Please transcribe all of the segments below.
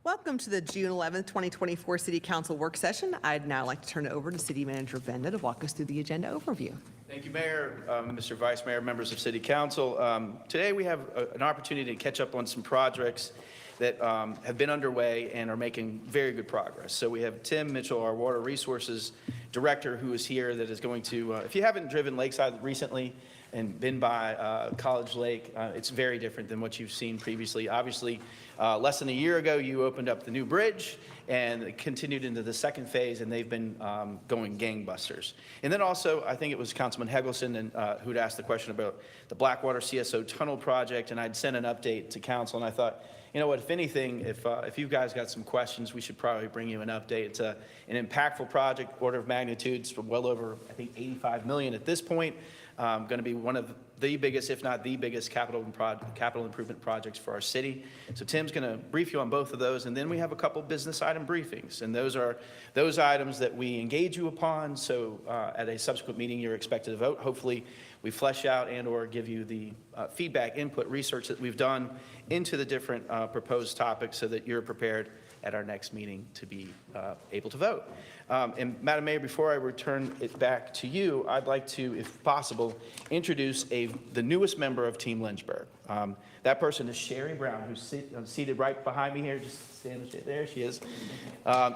Welcome to the June 11th, 2024 City Council Work Session. I'd now like to turn it over to City Manager Benda to walk us through the agenda overview. Thank you, Mayor, Mr. Vice Mayor, members of City Council. Today we have an opportunity to catch up on some projects that have been underway and are making very good progress. So we have Tim Mitchell, our Water Resources Director, who is here that is going to, if you haven't driven Lakeside recently and been by College Lake, it's very different than what you've seen previously. Obviously, less than a year ago, you opened up the new bridge and continued into the second phase, and they've been going gangbusters. And then also, I think it was Councilman Hegelson who'd asked the question about the Blackwater CSO Tunnel project, and I'd sent an update to council, and I thought, you know what, if anything, if you guys got some questions, we should probably bring you an update. It's an impactful project, order of magnitudes for well over, I think, $85 million at this point. Going to be one of the biggest, if not the biggest, capital improvement projects for our city. So Tim's going to brief you on both of those, and then we have a couple business item briefings, and those are those items that we engage you upon. So at a subsequent meeting, you're expected to vote. Hopefully, we flesh out and/or give you the feedback, input, research that we've done into the different proposed topics, so that you're prepared at our next meeting to be able to vote. And Madam Mayor, before I return it back to you, I'd like to, if possible, introduce the newest member of Team Lynchburg. That person is Sherry Brown, who's seated right behind me here. Just stand there, she is.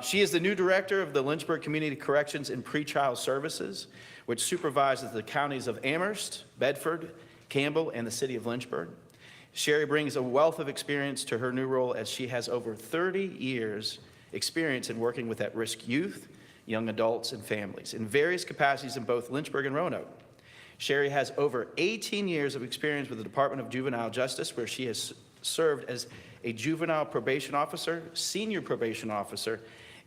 She is the new director of the Lynchburg Community Corrections and Pretrial Services, which supervises the counties of Amherst, Bedford, Campbell, and the city of Lynchburg. Sherry brings a wealth of experience to her new role, as she has over 30 years experience in working with at-risk youth, young adults, and families in various capacities in both Lynchburg and Roanoke. Sherry has over 18 years of experience with the Department of Juvenile Justice, where she has served as a juvenile probation officer, senior probation officer,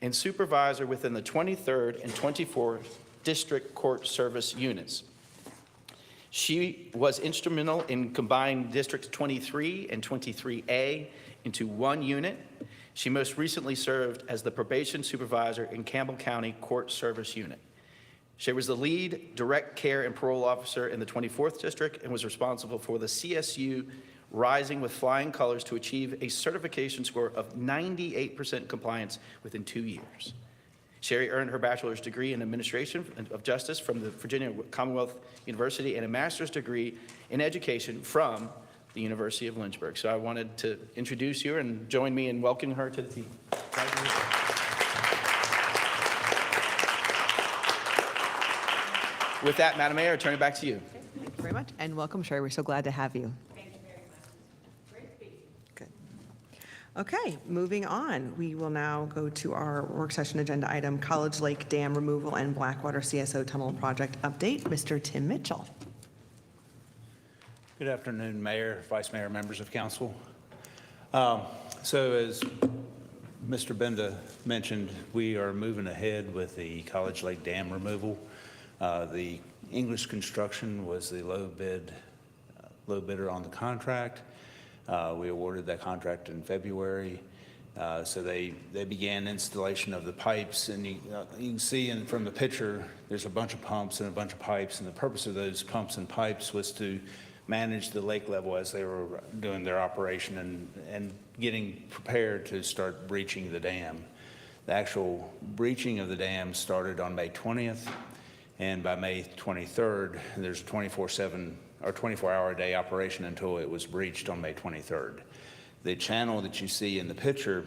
and supervisor within the 23rd and 24th District Court Service units. She was instrumental in combining Districts 23 and 23A into one unit. She most recently served as the probation supervisor in Campbell County Court Service Unit. She was the lead direct care and parole officer in the 24th District and was responsible for the CSU rising with flying colors to achieve a certification score of 98% compliance within 2 years. Sherry earned her bachelor's degree in administration of justice from the Virginia Commonwealth University and a master's degree in education from the University of Lynchburg. So I wanted to introduce you and join me in welcoming her to the team. With that, Madam Mayor, I turn it back to you. Thank you very much, and welcome, Sherry. We're so glad to have you. Thank you very much. Great speech. Good. Okay, moving on. We will now go to our work session agenda item, College Lake Dam Removal and Blackwater CSO Tunnel Project Update. Mr. Tim Mitchell. Good afternoon, Mayor, Vice Mayor, members of council. So as Mr. Benda mentioned, we are moving ahead with the College Lake Dam removal. The English Construction was the low bidder on the contract. We awarded that contract in February. So they began installation of the pipes, and you can see from the picture, there's a bunch of pumps and a bunch of pipes, and the purpose of those pumps and pipes was to manage the lake level as they were doing their operation and getting prepared to start breaching the dam. The actual breaching of the dam started on May 20th, and by May 23rd, there's a 24/7 or 24-hour-a-day operation until it was breached on May 23rd. The channel that you see in the picture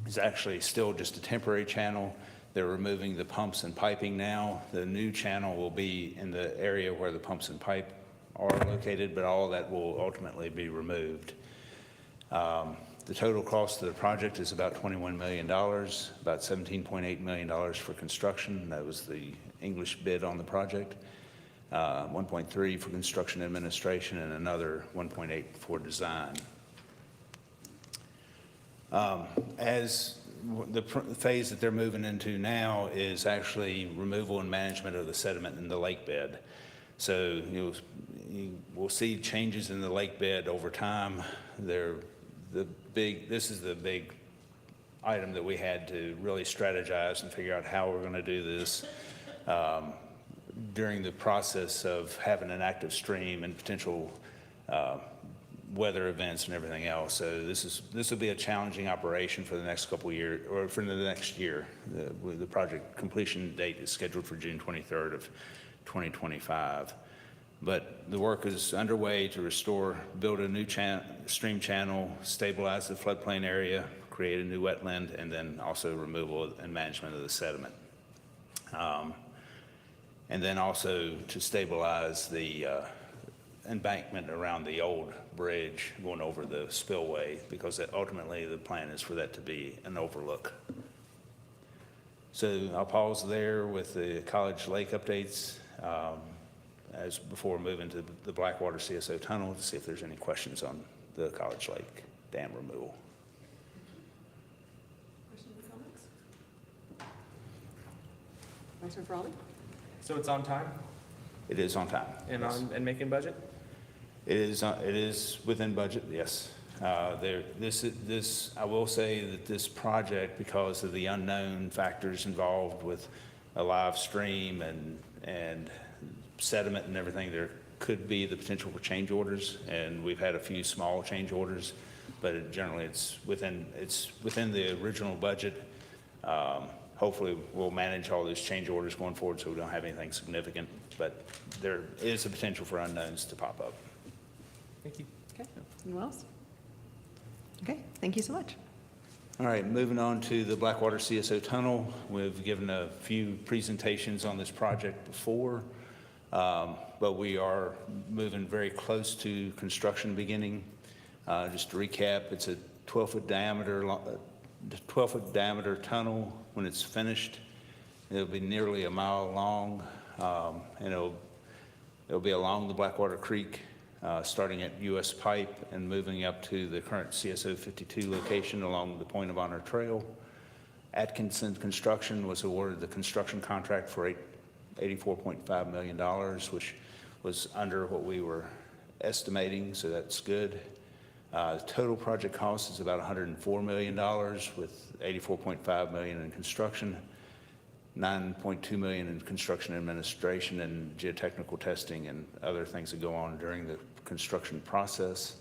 is actually still just a temporary channel. They're removing the pumps and piping now. The new channel will be in the area where the pumps and pipe are located, but all of that will ultimately be removed. The total cost of the project is about $21 million, about $17.8 million for construction. That was the English bid on the project. 1.3 for construction administration, and another 1.8 for design. As the phase that they're moving into now is actually removal and management of the sediment in the lake bed. So you will see changes in the lake bed over time. This is the big item that we had to really strategize and figure out how we're going to do this during the process of having an active stream and potential weather events and everything else. So this will be a challenging operation for the next couple of years, or for the next year. The project completion date is scheduled for June 23rd of 2025. But the work is underway to build a new stream channel, stabilize the floodplain area, create a new wetland, and then also removal and management of the sediment. And then also to stabilize the embankment around the old bridge going over the spillway, because ultimately the plan is for that to be an overlook. So I'll pause there with the College Lake updates as before moving to the Blackwater CSO tunnel to see if there's any questions on the College Lake dam removal. Questions or comments? Vice Mayor Frawley? So it's on time It is on time. and Yes. and making budget? It is within budget, yes. I will say that this project, because of the unknown factors involved with a live stream and sediment and everything, there could be the potential for change orders, and we've had a few small change orders, but generally it's within the original budget. Hopefully we'll manage all those change orders going forward so we don't have anything significant, but there is a potential for unknowns to pop up. Thank you. Okay, anyone else? Okay, thank you so much. All right, moving on to the Blackwater CSO Tunnel. We've given a few presentations on this project before, but we are moving very close to construction beginning. Just to recap, it's a 12-foot diameter tunnel. When it's finished, it'll be nearly a mile long, and it'll be along the Blackwater Creek, starting at US Pipe and moving up to the current CSO 52 location along the Point of Honor Trail. Atkinson Construction was awarded the construction contract for $84.5 million, which was under what we were estimating, so that's good. The total project cost is about $104 million, with $84.5 million in construction, $9.2 million in construction administration and geotechnical testing and other things that go on during the construction process,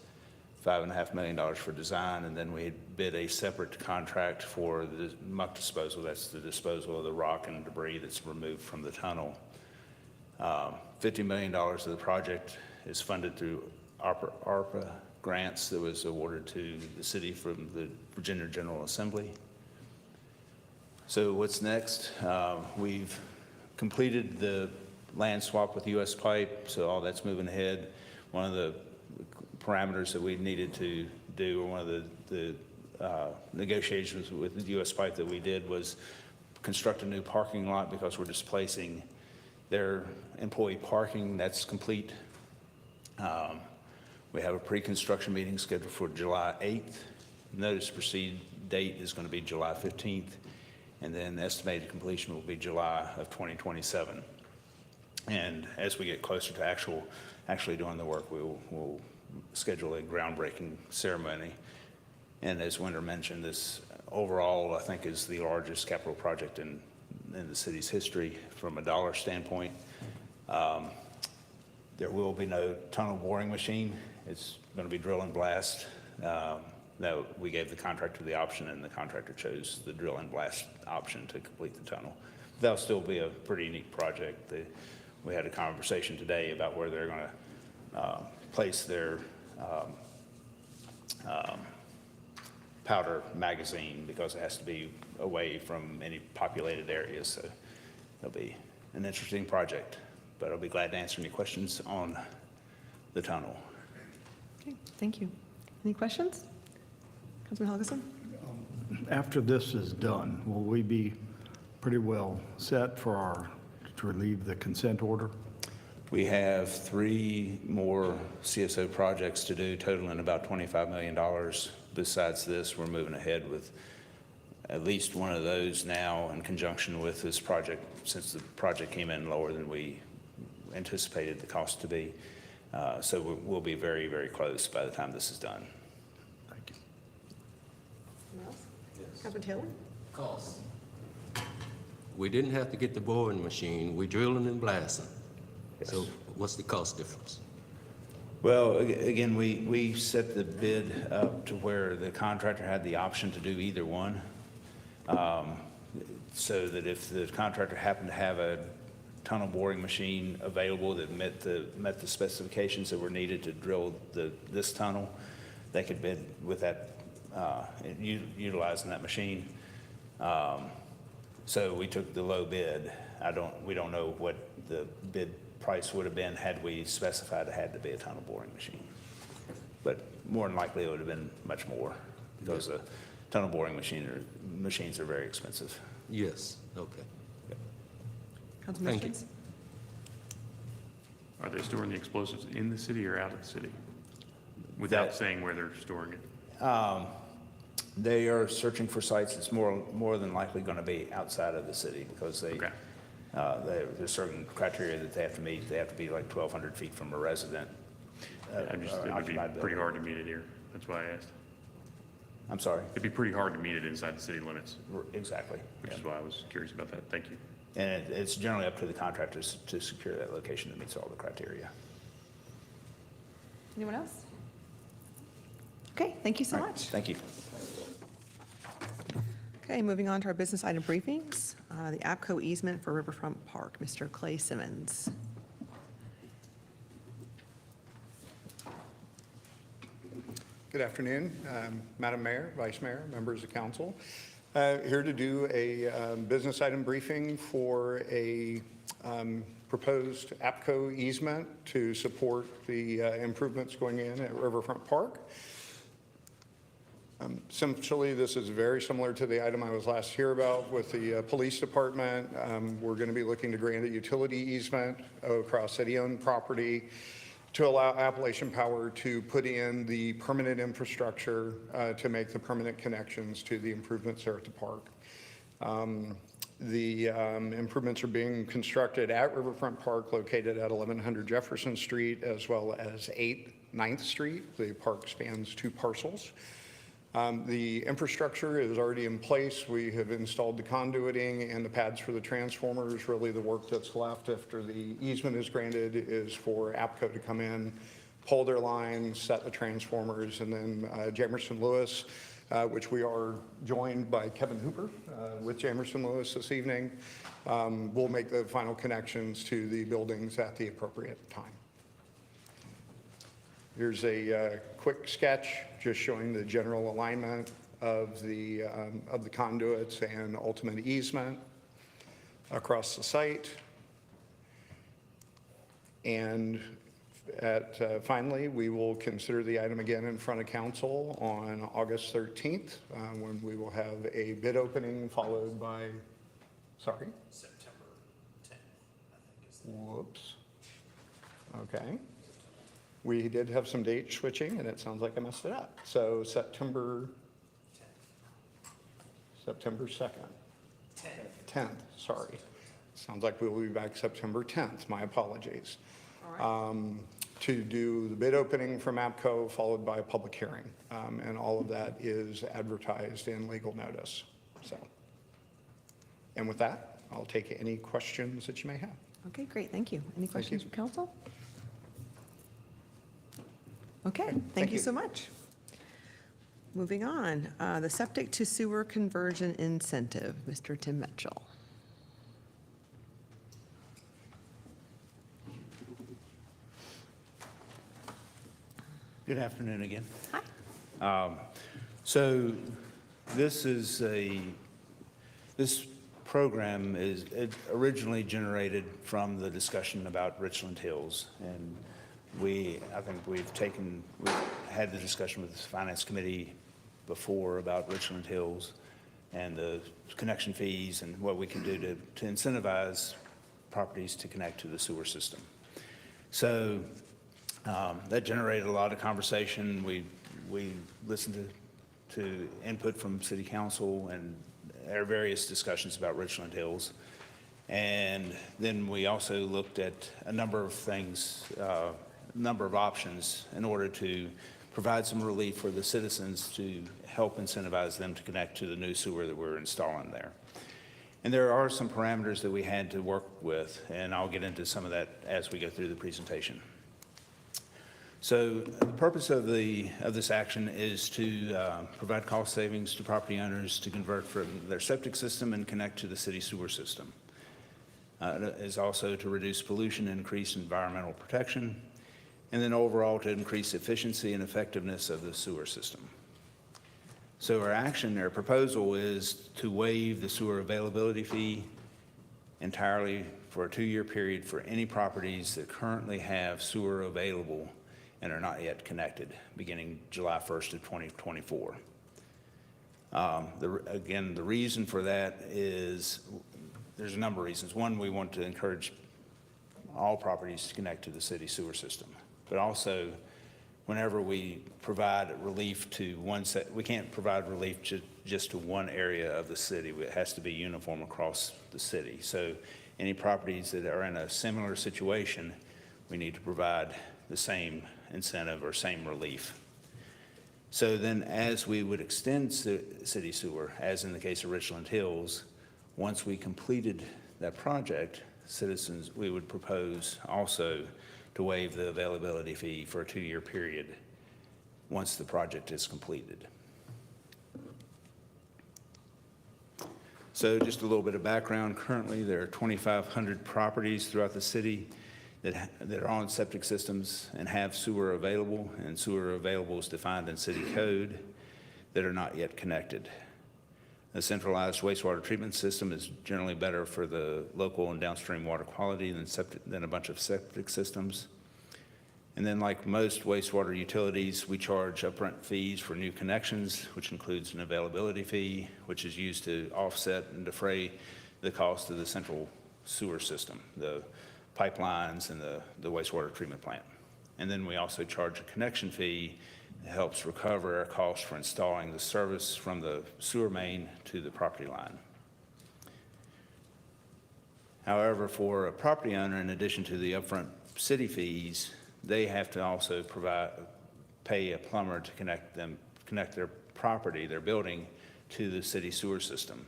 $5.5 million for design, and then we bid a separate contract for the muck disposal. That's the disposal of the rock and debris that's removed from the tunnel. $50 million of the project is funded through ARPA grants that was awarded to the city from the Virginia General Assembly. So what's next? We've completed the land swap with US Pipe, so all that's moving ahead. One of the parameters that we needed to do, or one of the negotiations with the US Pipe that we did, was construct a new parking lot because we're displacing their employee parking. That's complete. We have a pre-construction meeting scheduled for July 8th. Notice to proceed date is going to be July 15th. And then estimated completion will be July of 2027. And as we get closer to actually doing the work, we'll schedule a groundbreaking ceremony. And as Winder mentioned, this overall, I think, is the largest capital project in the city's history from a dollar standpoint. There will be no tunnel boring machine. It's going to be drill and blast. No, we gave the contractor the option, and the contractor chose the drill and blast option to complete the tunnel. That'll still be a pretty neat project. We had a conversation today about where they're going to place their powder magazine, because it has to be away from any populated areas. So it'll be an interesting project, but I'll be glad to answer any questions on the tunnel. Okay, thank you. Any questions? Councilman Helgeson? After this is done, will we be pretty well set to relieve the consent order? We have 3 more CSO projects to do, totaling about $25 million. Besides this, we're moving ahead with at least one of those now in conjunction with this project, since the project came in lower than we anticipated the cost to be. So we'll be very, very close by the time this is done. Thank you. Anyone else? Councilman Taylor? Cost. We didn't have to get the boring machine. We drilling and blasting. Yes. So what's the cost difference? Well, again, we set the bid up to where the contractor had the option to do either one. So that if the contractor happened to have a tunnel boring machine available that met the specifications that were needed to drill this tunnel, they could bid with that, utilizing that machine. So we took the low bid. We don't know what the bid price would have been had we specified it had to be a tunnel boring machine. But more than likely, it would have been much more, because the tunnel boring machines are very expensive. Yes, okay. Councilman Thank you. Schmitz? Are they storing the explosives in the city or out of the city? Without saying where they're storing it? They are searching for sites that's more than likely going to be outside of the city, because Okay. there's certain criteria that they have to meet. They have to be like 1,200 feet from a resident. It would be occupied pretty building. hard to meet it here. That's why I asked. I'm sorry. It'd be pretty hard to meet it inside the city limits, Exactly. which is why I was curious about that. Thank you. And it's generally up to the contractors to secure that location that meets all the criteria. Anyone else? Okay, thank you so All right, much. Thank you. Okay, moving on to our business item briefings. The APCO easement for Riverfront Park, Mr. Clay Simmons. Good afternoon, Madam Mayor, Vice Mayor, members of council. Here to do a business item briefing for a proposed APCO easement to support the improvements going in at Riverfront Park. Essentially, this is very similar to the item I was last here about with the police department. We're going to be looking to grant a utility easement across city-owned property to allow Appalachian Power to put in the permanent infrastructure to make the permanent connections to the improvements there at the park. The improvements are being constructed at Riverfront Park, located at 1100 Jefferson Street, as well as 9th Street. The park spans 2 parcels. The infrastructure is already in place. We have installed the conduiting and the pads for the transformers. Really, the work that's left after the easement is granted is for APCO to come in, pull their lines, set the transformers, and then Jamerson Lewis, which we are joined by Kevin Hooper with Jamerson Lewis this evening, will make the final connections to the buildings at the appropriate time. Here's a quick sketch just showing the general alignment of the conduits and ultimate easement across the site. And finally, we will consider the item again in front of council on August 13th, when we will have a bid opening followed by, sorry? September 10th, I think is the whoops. Okay. We did have some date switching, and it sounds like I messed it up. So September 2nd. 10th, sorry. Sounds like we will be back September 10th. My apologies. To do the bid opening from APCO, followed by a public hearing. And all of that is advertised in legal notice. So, and with that, I'll take any questions that you may have. Okay, great, thank you. Any questions you. from council? Okay, Thank thank you you. so much. Moving on, the septic to sewer conversion incentive, Mr. Tim Mitchell. Good afternoon again. Hi. So this program it originally generated from the discussion about Richland Hills. And I think we've had the discussion with the Finance Committee before about Richland Hills and the connection fees and what we can do to incentivize properties to connect to the sewer system. So that generated a lot of conversation. We listened to input from City Council and our various discussions about Richland Hills. And then we also looked at a number of things, number of options in order to provide some relief for the citizens to help incentivize them to connect to the new sewer that we're installing there. And there are some parameters that we had to work with, and I'll get into some of that as we go through the presentation. So the purpose of this action is to provide cost savings to property owners to convert from their septic system and connect to the city sewer system. It is also to reduce pollution, increase environmental protection, and then overall to increase efficiency and effectiveness of the sewer system. So our proposal is to waive the sewer availability fee entirely for a 2-year period for any properties that currently have sewer available and are not yet connected, beginning July 1st of 2024. Again, the reason for that is, there's a number of reasons. One, we want to encourage all properties to connect to the city sewer system, but also whenever we provide relief to we can't provide relief just to one area of the city. It has to be uniform across the city. So any properties that are in a similar situation, we need to provide the same incentive or same relief. So then as we would extend city sewer, as in the case of Richland Hills, once we completed that project, we would propose also to waive the availability fee for a 2-year period once the project is completed. So just a little bit of background. Currently, there are 2,500 properties throughout the city that are on septic systems and have sewer available, and sewer available is defined in city code, that are not yet connected. A centralized wastewater treatment system is generally better for the local and downstream water quality than a bunch of septic systems. And then, like most wastewater utilities, we charge upfront fees for new connections, which includes an availability fee, which is used to offset and defray the cost of the central sewer system, the pipelines and the wastewater treatment plant. And then we also charge a connection fee that helps recover our costs for installing the service from the sewer main to the property line. However, for a property owner, in addition to the upfront city fees, they have to also pay a plumber to connect their property, their building, to the city sewer system.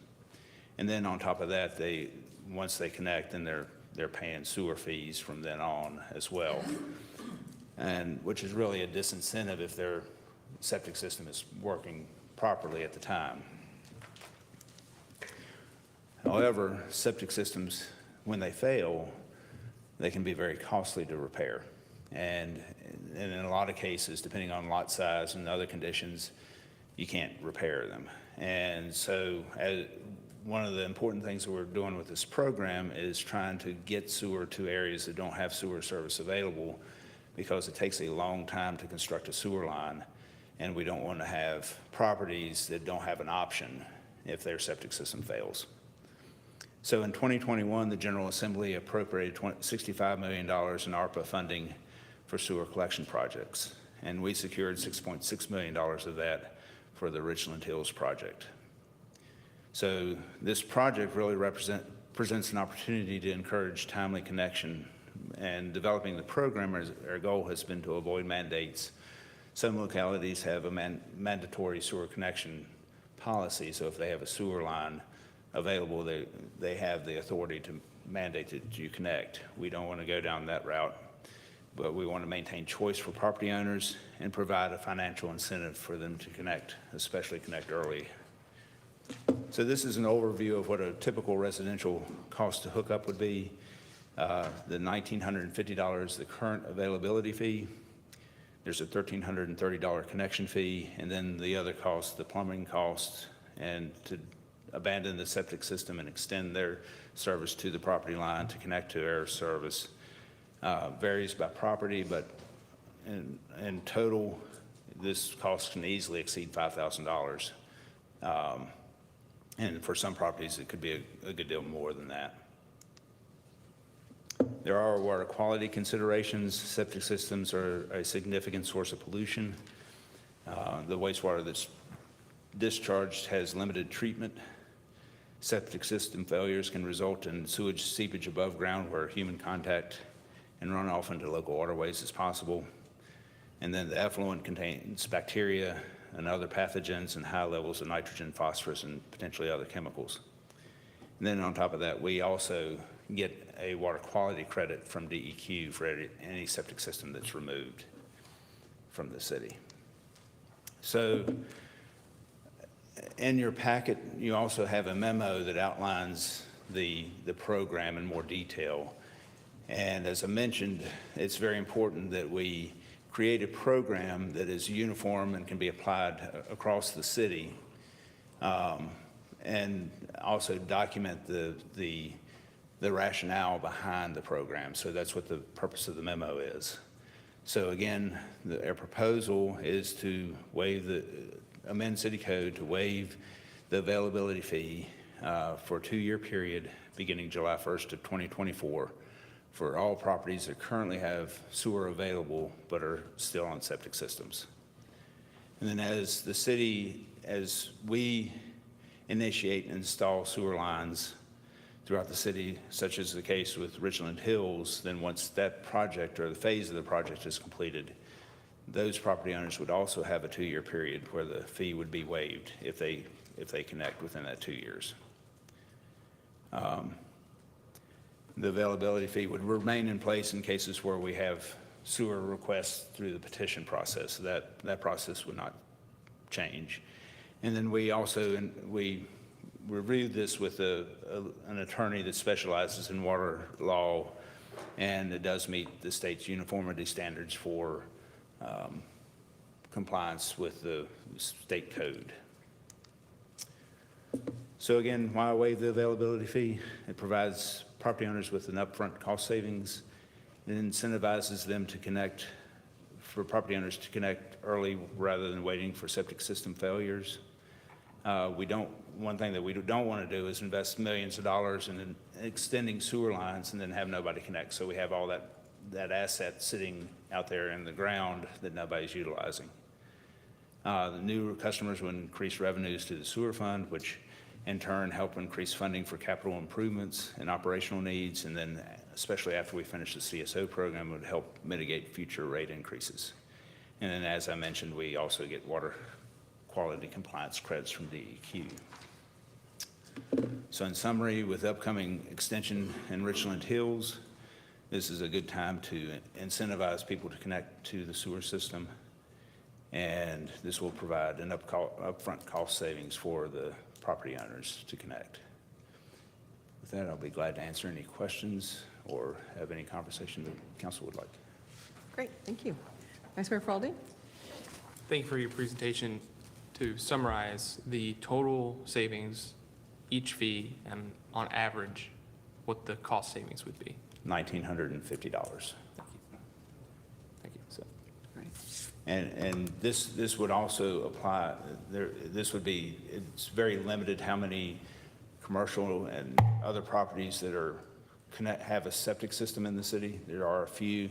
And then on top of that, once they connect, then they're paying sewer fees from then on as well, and which is really a disincentive if their septic system is working properly at the time. However, septic systems, when they fail, they can be very costly to repair. And in a lot of cases, depending on lot size and other conditions, you can't repair them. And so one of the important things that we're doing with this program is trying to get sewer to areas that don't have sewer service available, because it takes a long time to construct a sewer line, and we don't want to have properties that don't have an option if their septic system fails. So in 2021, the General Assembly appropriated $65 million in ARPA funding for sewer collection projects, and we secured $6.6 million of that for the Richland Hills project. So this project really presents an opportunity to encourage timely connection, and developing the program, our goal has been to avoid mandates. Some localities have a mandatory sewer connection policy, so if they have a sewer line available, they have the authority to mandate that you connect. We don't want to go down that route, but we want to maintain choice for property owners and provide a financial incentive for them to connect, especially connect early. So this is an overview of what a typical residential cost to hook up would be. The $1,950, the current availability fee. There's a $1,330 connection fee, and then the other costs, the plumbing costs, and to abandon the septic system and extend their service to the property line to connect to air service. Varies by property, but in total, this cost can easily exceed $5,000. And for some properties, it could be a good deal more than that. There are water quality considerations. Septic systems are a significant source of pollution. The wastewater that's discharged has limited treatment. Septic system failures can result in sewage seepage above ground where human contact and runoff into local waterways is possible. And then the effluent contains bacteria and other pathogens and high levels of nitrogen, phosphorus, and potentially other chemicals. And then on top of that, we also get a water quality credit from DEQ for any septic system that's removed. from the city. So in your packet, you also have a memo that outlines the program in more detail. And as I mentioned, it's very important that we create a program that is uniform and can be applied across the city, and also document the rationale behind the program. So that's what the purpose of the memo is. So again, our proposal is to amend city code to waive the availability fee for a 2-year period beginning July 1st of 2024 for all properties that currently have sewer available but are still on septic systems. And then as the city, as we initiate and install sewer lines throughout the city, such as the case with Richland Hills, then once that project or the phase of the project is completed, those property owners would also have a 2-year period where the fee would be waived if they connect within that 2 years. The availability fee would remain in place in cases where we have sewer requests through the petition process. That process would not change. And then we reviewed this with an attorney that specializes in water law, and it does meet the state's uniformity standards for compliance with the state code. So again, why waive the availability fee? It provides property owners with an upfront cost savings. It incentivizes them to connect, for property owners to connect early rather than waiting for septic system failures. One thing that we don't want to do is invest millions of dollars in extending sewer lines and then have nobody connect. So we have all that asset sitting out there in the ground that nobody's utilizing. The new customers will increase revenues to the sewer fund, which in turn help increase funding for capital improvements and operational needs. And then especially after we finish the CSO program, it would help mitigate future rate increases. And then as I mentioned, we also get water quality compliance credits from DEQ. So in summary, with upcoming extension in Richland Hills, this is a good time to incentivize people to connect to the sewer system. And this will provide an upfront cost savings for the property owners to connect. With that, I'll be glad to answer any questions or have any conversation the council would like. Great, thank you. Vice Mayor Fraldy? Thank you for your presentation. To summarize, the total savings, each fee, and on average, what the cost savings would be. $1,950. Thank you. So, and this would also apply, it's very limited how many commercial and other properties that have a septic system in the city. There are a few.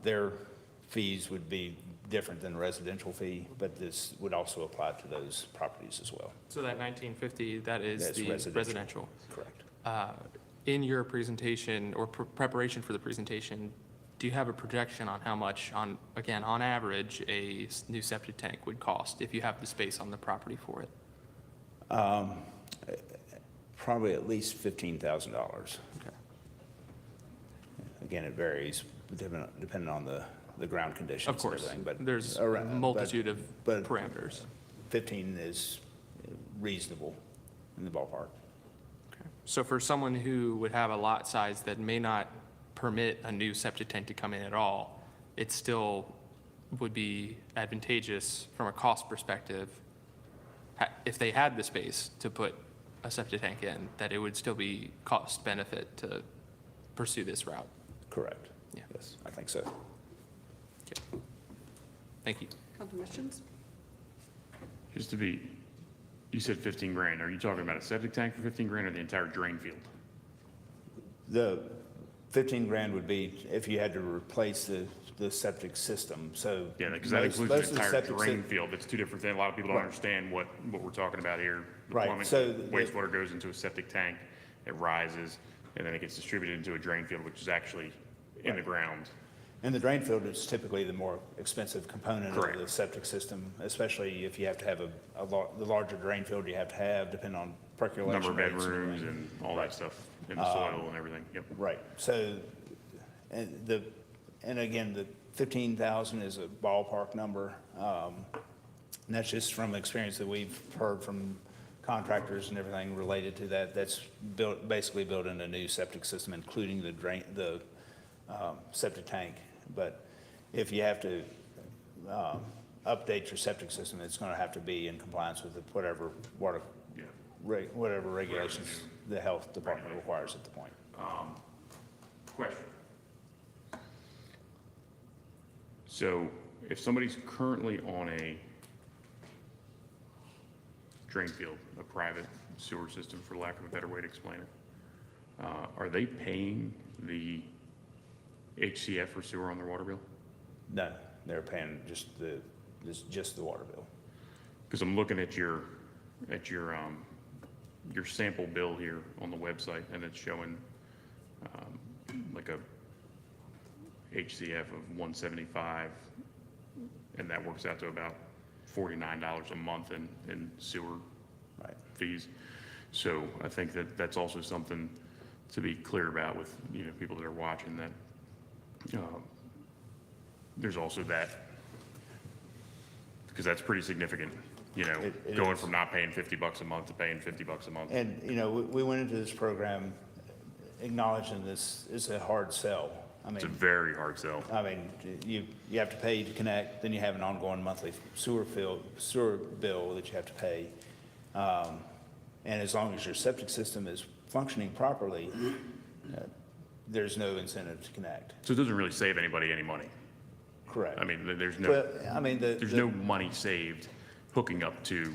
Their fees would be different than residential fee, but this would also apply to those properties as well. So that 1950, that is That's the residential. Correct. In your presentation or preparation for the presentation, do you have a projection on how much, on average, a new septic tank would cost if you have the space on the property for it? Probably at least $15,000. Okay. Again, it varies depending on the ground conditions. Of course, and everything, but there's a multitude of parameters. 15 is reasonable in the ballpark. Okay. So for someone who would have a lot size that may not permit a new septic tank to come in at all, it still would be advantageous from a cost perspective if they had the space to put a septic tank in, that it would still be cost benefit to pursue this route. Correct. Yeah. Yes, I think so. Okay. Thank you. Council questions? Just to be, you said 15 grand. Are you talking about a septic tank for 15 grand or the entire drain field? The 15 grand would be if you had to replace the septic system. So Yeah, because that most includes of the entire septic drain field. That's two different things. A lot of people don't understand what we're talking about here. The Right, plumbing, so wastewater goes into a septic tank, it rises, and then it gets distributed into a drain field, which is actually in the ground. And the drain field is typically the more expensive component Correct. of the septic system, especially if you have to have the larger drain field you have to have, depending on percolation Number of rates and bedrooms everything. and all that stuff in the soil and everything. Yep. Right, so, and again, 15,000 is a ballpark number. And that's just from experience that we've heard from contractors and everything related to that. That's basically building a new septic system, including the septic tank. But if you have to update your septic system, it's going to have to be in compliance with whatever water, Yeah. whatever regulations the health department requires at the point. Question. So if somebody's currently on a drain field, a private sewer system, for lack of a better way to explain it, are they paying the HCF for sewer on their water bill? No, they're paying just the water bill. Because I'm looking at your sample bill here on the website, and it's showing like a HCF of 175, and that works out to about $49 a month in sewer Right. fees. So I think that that's also something to be clear about with, people that are watching, that there's also that, because that's pretty significant, It going is. from not paying $50 a month to paying $50 a month. And, we went into this program acknowledging this is a hard sell. It's a very hard sell. You have to pay to connect, then you have an ongoing monthly sewer bill that you have to pay. And as long as your septic system is functioning properly, there's no incentive to connect. So it doesn't really save anybody any money. Correct. There's no, But, there's no money saved hooking up to,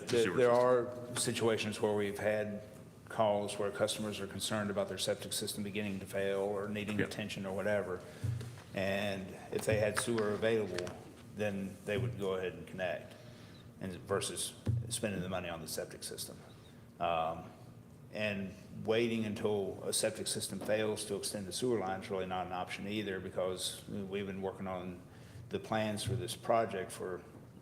sewer there are situations where we've had calls where customers are concerned about their septic system beginning to fail or needing Yep. attention or whatever. And if they had sewer available, then they would go ahead and connect, and versus spending the money on the septic system. And waiting until a septic system fails to extend the sewer line is really not an option either, because we've been working on the plans for this project for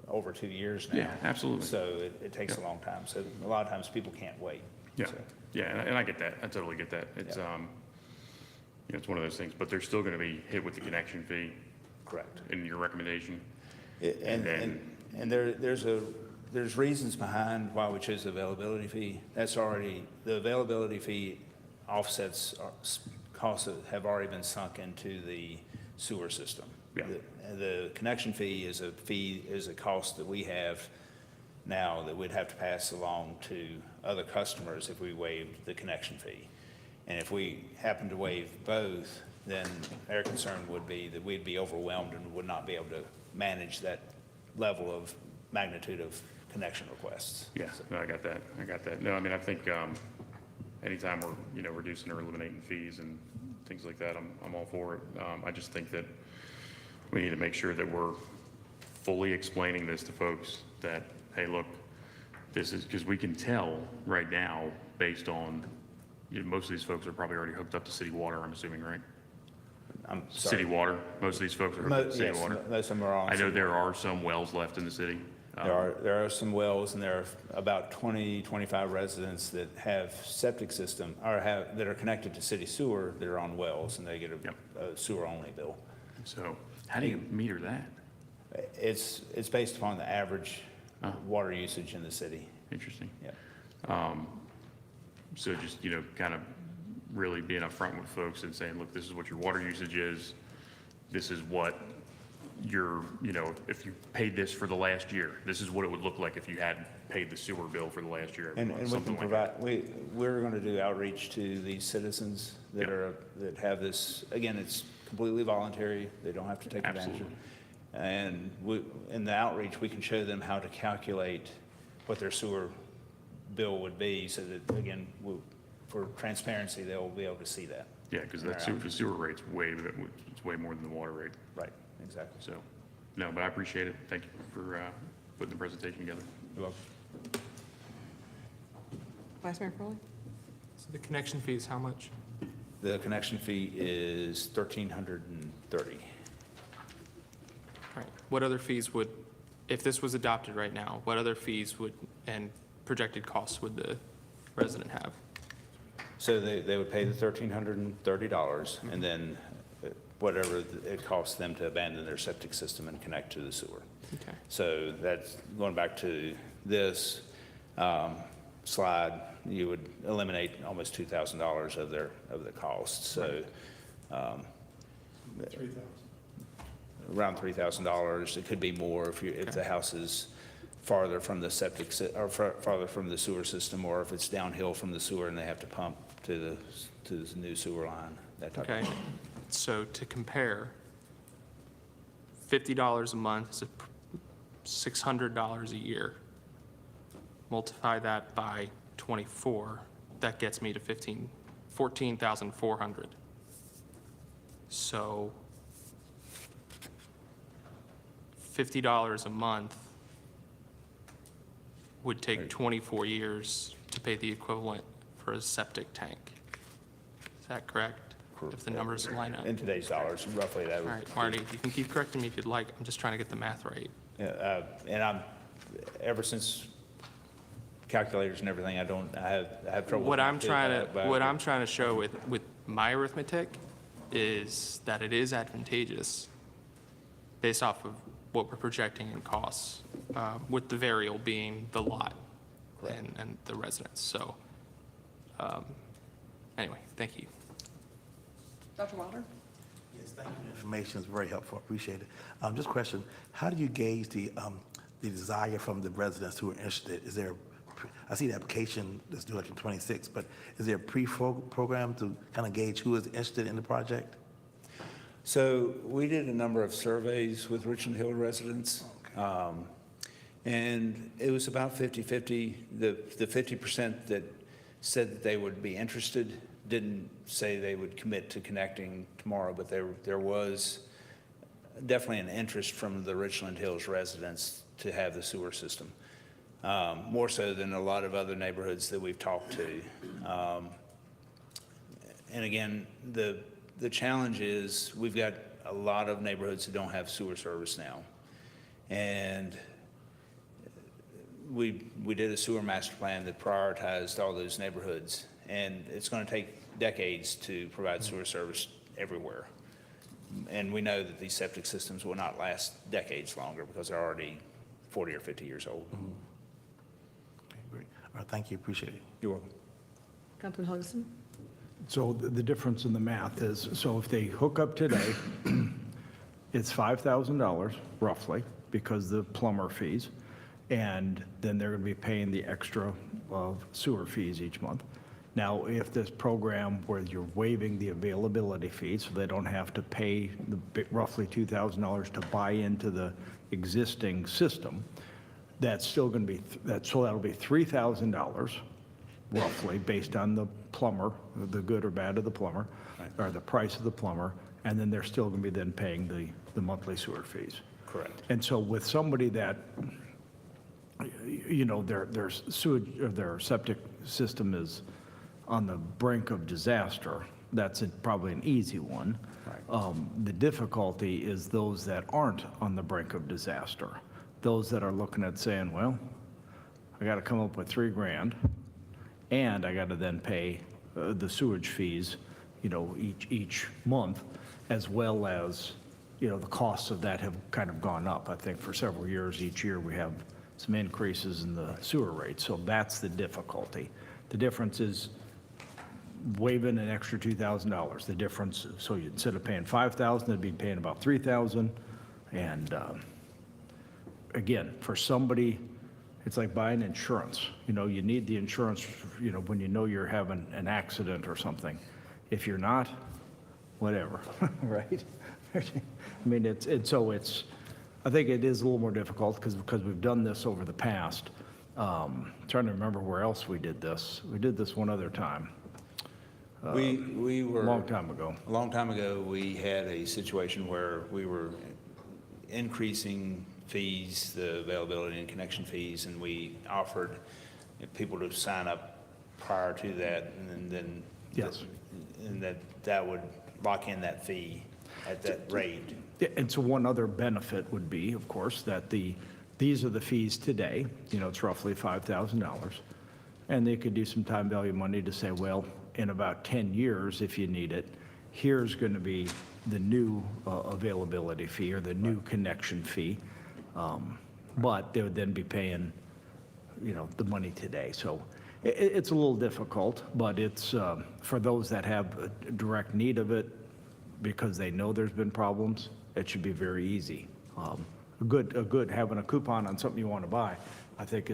over 2 years now. Yeah, absolutely. So it takes a long time. So a lot of times people can't wait. yeah, So, yeah, and I get that. I totally get that. It's, it's one of those things, but they're still gonna be hit with the connection fee correct. in your recommendation. And there's reasons behind why we chose the availability fee. That's already, the availability fee offsets costs that have already been sunk into the sewer system. Yeah. The connection fee is a cost that we have now that we'd have to pass along to other customers if we waived the connection fee. And if we happen to waive both, then our concern would be that we'd be overwhelmed and would not be able to manage that level of magnitude of connection requests. Yeah, no, I got that. No, I think, anytime we're, reducing or eliminating fees and things like that, I'm all for it. I just think that we need to make sure that we're fully explaining this to folks that, hey, look, this is, because we can tell right now, based on, most of these folks are probably already hooked up to city water, I'm assuming, right? I'm sorry. City water, most of these folks are hooked up to city Yes, water. most of them are on. I know there are some wells left in the city. There are some wells, and there are about 20, 25 residents that have septic system, that are connected to city sewer that are on wells, and they get a sewer-only bill. So how do you meter that? It's based upon the average water usage in the city. Interesting. Yeah. So just, kind of really being upfront with folks and saying, look, this is what your water usage is. This is what your, if you paid this for the last year, this is what it would look like if you hadn't paid the sewer bill for the last year. And we something can like that. provide, we're going to do outreach to these citizens that that have this, again, it's completely voluntary. They don't have to take advantage of it. And in the outreach, we can show them how to calculate what their sewer bill would be, so that, again, for transparency, they'll be able to see that. Yeah, because that sewer rate's it's way more than the water rate. Right, exactly. So, no, but I appreciate it. Thank you for putting the presentation together. You're welcome. Vice Mayor Crowley? So the connection fee is how much? The connection fee is $1,330. Right. What other fees would, if this was adopted right now, what other fees would, and projected costs would the resident have? So they would pay the $1,330, and then whatever it costs them to abandon their septic system and connect to the sewer. Okay. So that's, going back to this slide, you would eliminate almost $2,000 of their costs. So around $3,000. It could be more if the house is farther from the or farther from the sewer system, or if it's downhill from the sewer and they have to pump to the new sewer line, that type of Okay, thing. so to compare, $50 a month is $600 a year. Multiply that by 24, that gets me to 14,400. So $50 a month would take 24 years to pay the equivalent for a septic tank. Is that correct? If the numbers line up. In today's dollars, roughly that All would. right, Marty, you can keep correcting me if you'd like. I'm just trying to get the math right. And ever since calculators and everything, I have trouble. What I'm with trying that, but- to show with my arithmetic is that it is advantageous based off of what we're projecting in costs, with the variable being the lot and the residents. So, anyway, thank you. Dr. Wilder? Yes, thank you. The information is very helpful. Appreciate it. Just a question, how do you gauge the desire from the residents who are interested? Is there, I see the application that's due like in 26, but is there a program to kind of gauge who is interested in the project? So we did a number of surveys with Richland Hill residents, and it was about 50-50. The 50% that said that they would be interested didn't say they would commit to connecting tomorrow, but there was definitely an interest from the Richland Hills residents to have the sewer system, more so than a lot of other neighborhoods that we've talked to. And again, the challenge is we've got a lot of neighborhoods that don't have sewer service now. And we did a sewer master plan that prioritized all those neighborhoods. And it's going to take decades to provide sewer service everywhere. And we know that these septic systems will not last decades longer because they're already 40 or 50 years old. Okay, great. All right, thank you. Appreciate it. You're welcome. Councilman Helgeson? So the difference in the math is, so if they hook up today, it's $5,000 roughly because the plumber fees, and then they're going to be paying the extra sewer fees each month. Now, if this program where you're waiving the availability fee, so they don't have to pay the roughly $2,000 to buy into the existing system, that's still going to be, so that'll be $3,000 roughly based on the plumber, the good or bad of the plumber, or the price of the plumber, and then they're still going to be then paying the monthly sewer fees. Correct. And so with somebody that, you know, their sewage, or their septic system is on the brink of disaster, that's probably an easy one. The difficulty is those that aren't on the brink of disaster. Those that are looking at saying, well, I got to come up with $3,000, and I got to then pay the sewage fees, you know, each month, as well as, you know, the costs of that have kind of gone up. I think for several years, each year, we have some increases in the sewer rates. So that's the difficulty. The difference is waiving an extra $2,000. The difference, so instead of paying $5,000, they'd be paying about $3,000. And again, for somebody, it's like buying insurance. You know, you need the insurance, you know, when you know you're having an accident or something. If you're not, whatever, right? I mean, I think it is a little more difficult because we've done this over the past. Trying to remember where else we did this. We did this one other time. We were. A long time ago. A long time ago, we had a situation where we were increasing fees, the availability and connection fees, and we offered people to sign up prior to that, and then. Yes. And that would lock in that fee at that rate. Yeah, and so one other benefit would be, of course, that these are the fees today, you know, it's roughly $5,000. And they could do some time value money to say, well, in about 10 years, if you need it, here's going to be the new availability fee or the new connection fee. But they would then be paying, the money today. So it's a little difficult, but it's for those that have a direct need of it because they know there's been problems, it should be very easy. A good having a coupon on something you want to buy, I think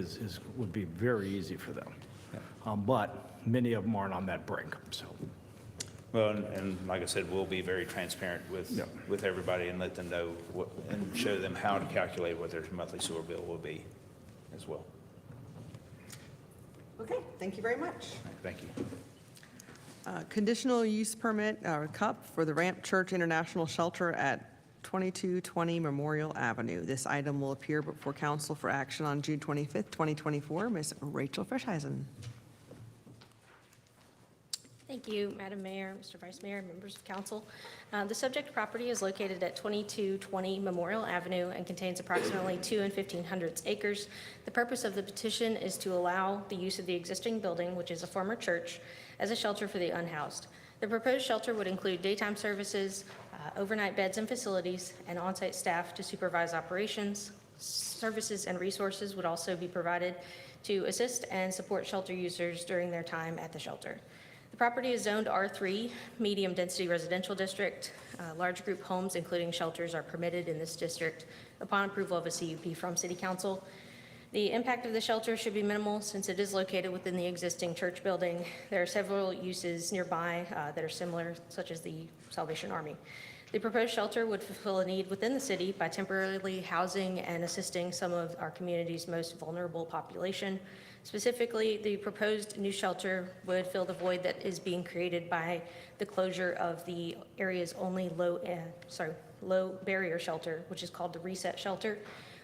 would be very easy for them. But many of them aren't on that brink, so. Well, and like I said, we'll be very transparent with everybody and let them know and show them how to calculate what their monthly sewer bill will be as well. Okay, thank you very much. Thank you. Conditional use permit, CUP, for the Ramp Church International Shelter at 2220 Memorial Avenue. This item will appear before council for action on June 25th, 2024. Ms. Rachel Frischheisen. Thank you, Madam Mayor, Mr. Vice Mayor, members of council. The subject property is located at 2220 Memorial Avenue and contains approximately 2 1/1500 acres. The purpose of the petition is to allow the use of the existing building, which is a former church, as a shelter for the unhoused. The proposed shelter would include daytime services, overnight beds and facilities, and on-site staff to supervise operations. Services and resources would also be provided to assist and support shelter users during their time at the shelter. The property is zoned R3, medium-density residential district. Large group homes, including shelters, are permitted in this district upon approval of a CUP from City Council. The impact of the shelter should be minimal since it is located within the existing church building. There are several uses nearby that are similar, such as the Salvation Army. The proposed shelter would fulfill a need within the city by temporarily housing and assisting some of our community's most vulnerable population. Specifically, the proposed new shelter would fill the void that is being created by the closure of the area's only low barrier shelter, which is called the Reset Shelter,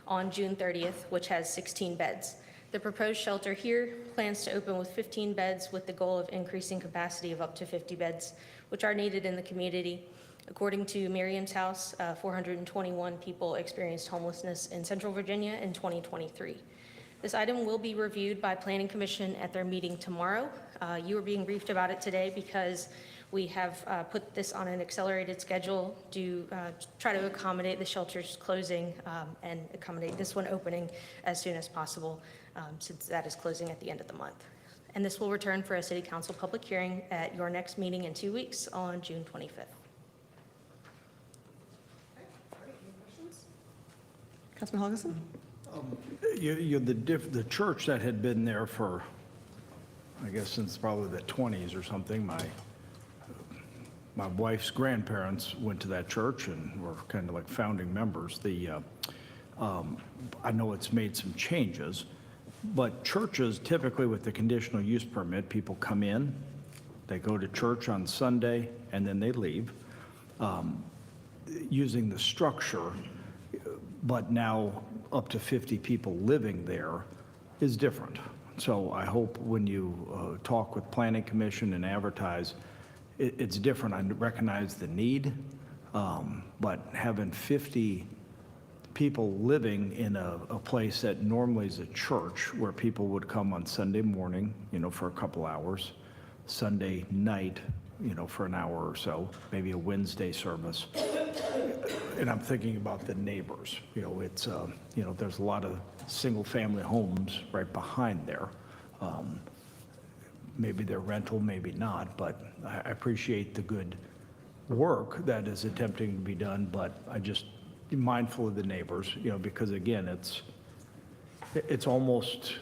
on June 30th, which has 16 beds. The proposed shelter here plans to open with 15 beds with the goal of increasing capacity of up to 50 beds, which are needed in the community. According to Miriam's House, 421 people experienced homelessness in Central Virginia in 2023. This item will be reviewed by Planning Commission at their meeting tomorrow. You are being briefed about it today because we have put this on an accelerated schedule to try to accommodate the shelter's closing and accommodate this one opening as soon as possible, since that is closing at the end of the month. And this will return for a City Council public hearing at your next meeting in 2 weeks on June 25th. Councilman Helgeson? The church that had been there for, I guess, since probably the 20s or something, my wife's grandparents went to that church and were kind of like founding members. I know it's made some changes, but churches typically with the conditional use permit, people come in, they go to church on Sunday, and then they leave. Using the structure, but now up to 50 people living there is different. So I hope when you talk with Planning Commission and advertise, it's different. I recognize the need, but having 50 people living in a place that normally is a church where people would come on Sunday morning, for a couple hours, Sunday night, for an hour or so, maybe a Wednesday service. And I'm thinking about the neighbors. It's there's a lot of single-family homes right behind there. Maybe they're rental, maybe not, but I appreciate the good work that is attempting to be done, but I just be mindful of the neighbors, because again, it's almost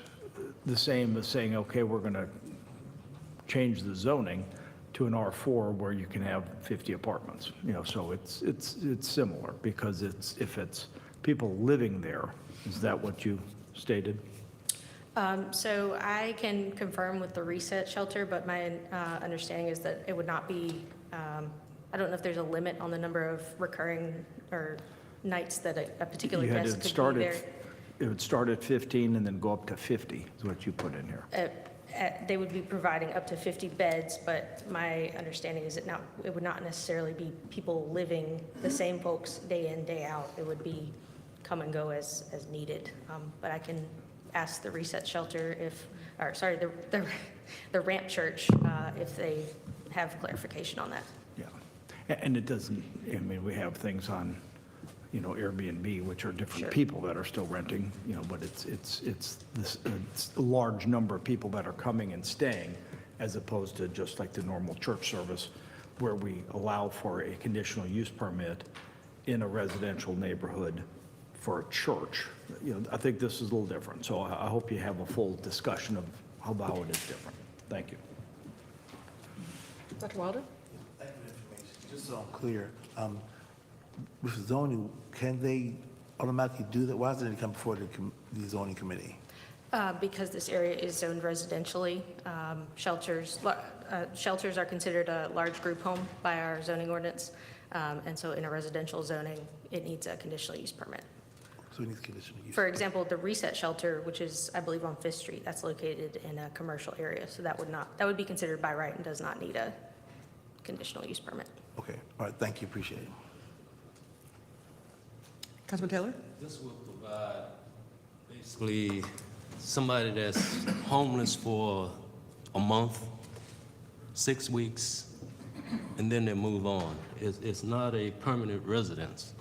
the same as saying, okay, we're going to change the zoning to an R4 where you can have 50 apartments, so it's similar, because if it's people living there, is that what you stated? So I can confirm with the Reset Shelter, but my understanding is that it would not be, I don't know if there's a limit on the number of recurring or nights that a particular guest could be there. It would start at 15 and then go up to 50 is what you put in here. They would be providing up to 50 beds, but my understanding is that it would not necessarily be people living, the same folks day in, day out. It would be come and go as needed. But I can ask the Reset Shelter the Ramp Church if they have clarification on that. Yeah. And it doesn't, I mean, we have things on, you know, Airbnb, which are different Sure. people that are still renting, you know, but it's this, it's a large number of people that are coming and staying, as opposed to just like the normal church service, where we allow for a conditional use permit in a residential neighborhood for a church. You know, I think this is a little different, so I hope you have a full discussion of how it is different. Thank you. Dr. Wilder? Just so I'm clear, with zoning, can they automatically do that? Why doesn't it come before the zoning committee? Because this area is zoned residentially, shelters are considered a large group home by our zoning ordinance. And so in a residential zoning, it needs a conditional use permit. So it needs conditional use. For example, the Reset Shelter, which is, I believe, on Fifth Street, that's located in a commercial area. So that would be considered by right and does not need a conditional use permit. Okay, all right, thank you, appreciate it. Councilman Taylor? This will provide basically somebody that's homeless for a month, 6 weeks, and then they move on. It's not a permanent residence,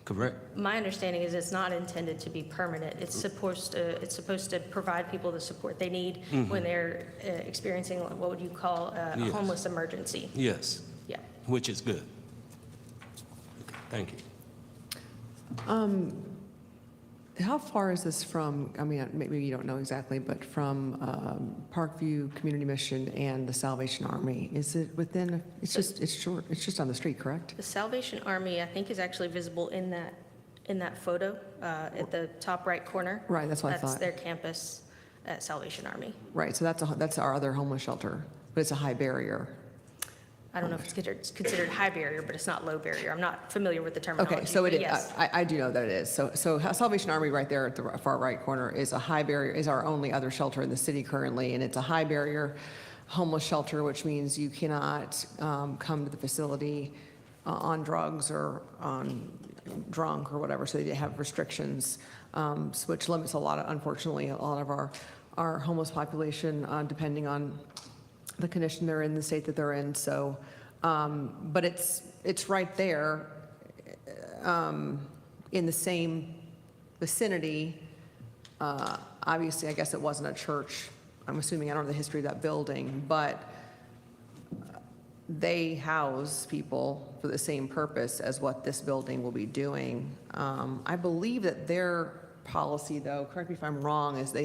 correct? My understanding is it's not intended to be permanent. It's supposed to provide people the support they need when they're experiencing what would you call a Yes. homeless emergency. Yes, Yeah. which is good. Okay, thank you. How far is this from, I mean, maybe you don't know exactly, but from Parkview Community Mission and the Salvation Army? Is it within, it's short, it's just on the street, correct? The Salvation Army, I think, is actually visible in that photo at the top right corner. Right, that's what I That's thought. their campus at Salvation Army. Right, so that's our other homeless shelter, but it's a high barrier. I don't know if it's considered high barrier, but it's not low barrier. I'm not familiar with the terminology. Okay, so it but is, yes. I do know that it is. So Salvation Army right there at the far right corner is a high barrier, is our only other shelter in the city currently, and it's a high barrier homeless shelter, which means you cannot come to the facility on drugs or on drunk or whatever, so they have restrictions, which limits unfortunately, a lot of our homeless population, depending on the condition they're in, the state that they're in. So, but it's right there in the same vicinity. Obviously, I guess it wasn't a church. I'm assuming, I don't know the history of that building, but they house people for the same purpose as what this building will be doing. I believe that their policy, though, correct me if I'm wrong, is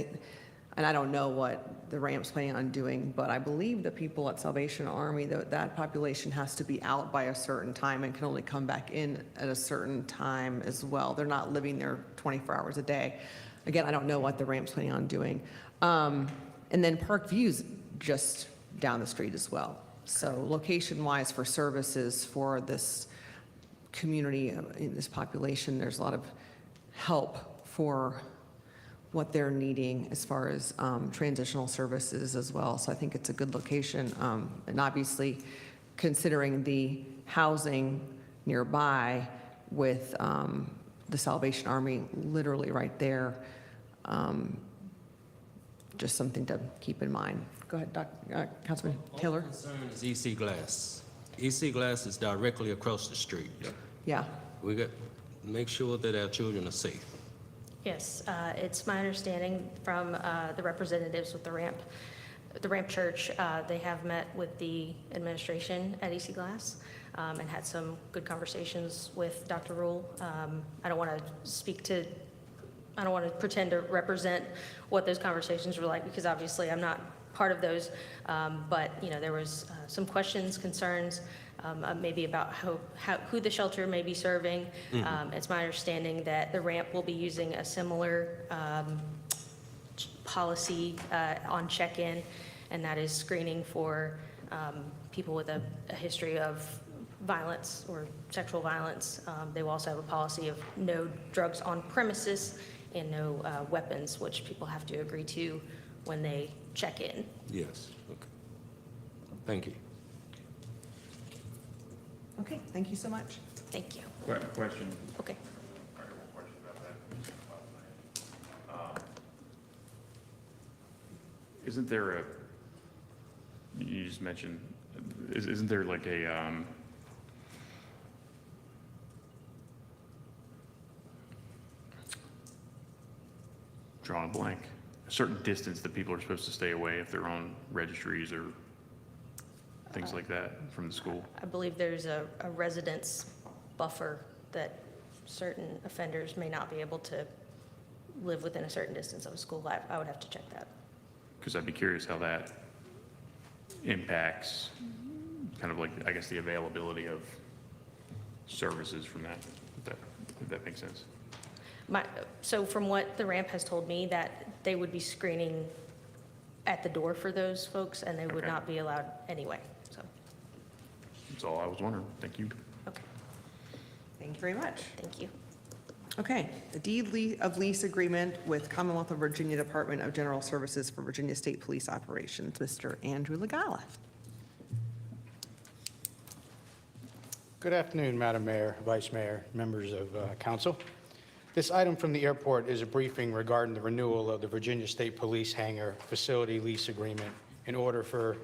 and I don't know what the Ramp's planning on doing, but I believe the people at Salvation Army, that population has to be out by a certain time and can only come back in at a certain time as well. They're not living there 24 hours a day. Again, I don't know what the Ramp's planning on doing. And then Parkview's just down the street as well. So location-wise for services for this community, in this population, there's a lot of help for what they're needing as far as transitional services as well. So I think it's a good location. And obviously, considering the housing nearby with the Salvation Army literally right there, just something to keep in mind. Go ahead, Councilman Taylor. Only concern is EC Glass. EC Glass is directly across the street. Yeah. We got, make sure that our children are safe. Yes, it's my understanding from the representatives with the Ramp Church, they have met with the administration at EC Glass and had some good conversations with Dr. Rule. I don't want to pretend to represent what those conversations were like, because obviously I'm not part of those. But, you know, there was some questions, concerns, maybe about who the shelter may be serving. It's my understanding that the Ramp will be using a similar policy on check-in, and that is screening for people with a history of violence or sexual violence. They will also have a policy of no drugs on premises and no weapons, which people have to agree to when they check in. Yes, okay. Thank you. Okay, thank you so much. Thank you. Question. Okay. I have one question about that. Isn't there you just mentioned isn't there like a, drawing a blank, a certain distance that people are supposed to stay away if they're on registries or things like that from the school? I believe there's a residence buffer that certain offenders may not be able to live within a certain distance of a school. I would have to check that. Because I'd be curious how that impacts kind of like, I guess, the availability of services from that, if that makes sense. So from what the ramp has told me, that they would be screening at the door for those folks, and they would Okay. not be allowed anyway, so, That's all I was wondering. Thank you. okay, Thank you very much. thank you. Okay, the deed of lease agreement with Commonwealth of Virginia Department of General Services for Virginia State Police Operations, Mr. Andrew Legala. Good afternoon, Madam Mayor, Vice Mayor, members of council. This item from the airport is a briefing regarding the renewal of the Virginia State Police Hangar Facility Lease Agreement in order for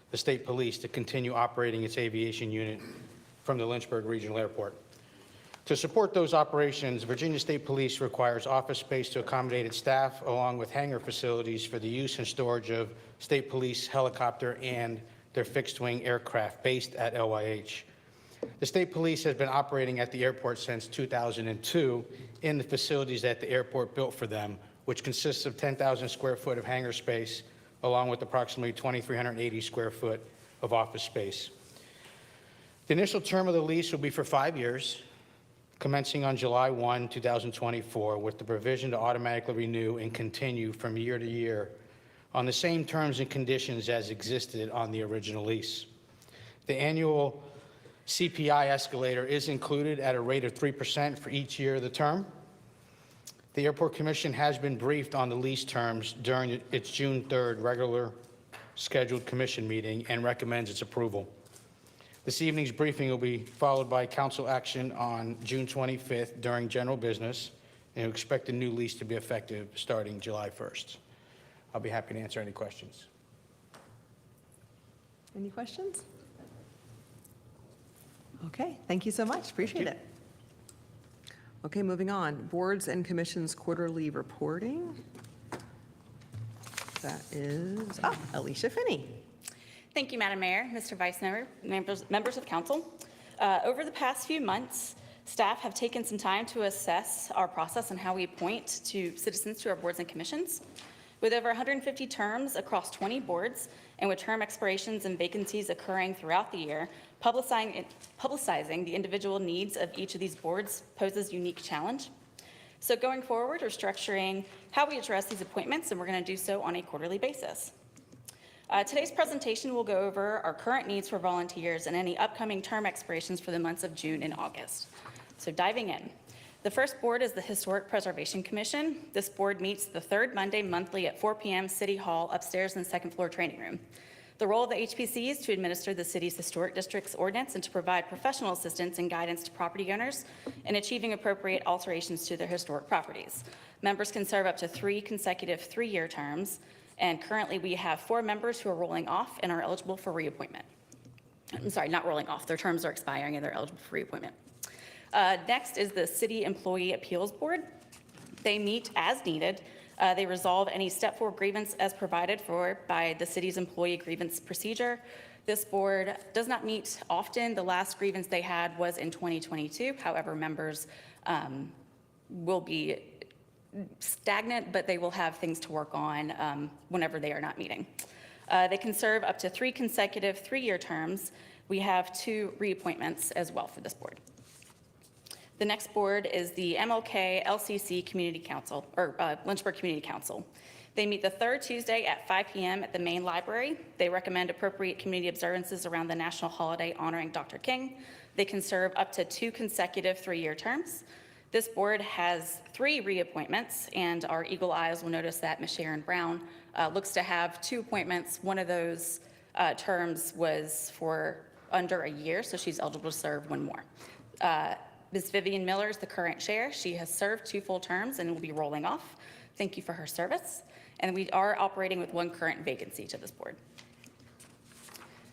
the state police to continue operating its aviation unit from the Lynchburg Regional Airport. To support those operations, Virginia State Police requires office space to accommodate its staff, along with hangar facilities for the use and storage of state police helicopter and their fixed-wing aircraft based at LYH. The state police has been operating at the airport since 2002 in the facilities that the airport built for them, which consists of 10,000 square foot of hangar space, along with approximately 2,380 square foot of office space. The initial term of the lease will be for 5 years, commencing on July 1, 2024, with the provision to automatically renew and continue from year to year on the same terms and conditions as existed on the original lease. The annual CPI escalator is included at a rate of 3% for each year of the term. The Airport Commission has been briefed on the lease terms during its June 3rd regular scheduled commission meeting and recommends its approval. This evening's briefing will be followed by council action on June 25th during general business, and we expect the new lease to be effective starting July 1st. I'll be happy to answer any questions. Any questions? Okay, thank you so much. Appreciate it. Okay, moving on. Boards and commissions quarterly reporting. That is, Alicia Finney. Thank you, Madam Mayor, Mr. Vice Mayor, members of council. Over the past few months, staff have taken some time to assess our process and how we appoint to citizens to our boards and commissions. With over 150 terms across 20 boards, and with term expirations and vacancies occurring throughout the year, publicizing the individual needs of each of these boards poses a unique challenge. So going forward, we're structuring how we address these appointments, and we're going to do so on a quarterly basis. Today's presentation will go over our current needs for volunteers and any upcoming term expirations for the months of June and August. So diving in. The first board is the Historic Preservation Commission. This board meets the third Monday monthly at 4 p.m. City Hall upstairs in the second floor training room. The role of the HPC is to administer the city's historic district's ordinance and to provide professional assistance and guidance to property owners in achieving appropriate alterations to their historic properties. Members can serve up to 3 consecutive 3-year terms, and currently we have 4 members who are rolling off and are eligible for reappointment. I'm sorry, not rolling off. Their terms are expiring and they're eligible for reappointment. Next is the City Employee Appeals Board. They meet as needed. They resolve any step 4 grievance as provided for by the city's employee grievance procedure. This board does not meet often. The last grievance they had was in 2022. However, members will be stagnant, but they will have things to work on whenever they are not meeting. They can serve up to 3 consecutive 3-year terms. We have 2 reappointments as well for this board. The next board is the MLK LCC Community Council, or Lynchburg Community Council. They meet the third Tuesday at 5 p.m. at the main library. They recommend appropriate community observances around the national holiday honoring Dr. King. They can serve up to 2 consecutive 3-year terms. This board has 3 reappointments, and our eagle eyes will notice that Ms. Sharon Brown looks to have 2 appointments. One of those terms was for under a year, so she's eligible to serve 1 more. Ms. Vivian Miller is the current chair. She has served 2 full terms and will be rolling off. Thank you for her service. And we are operating with 1 current vacancy to this board.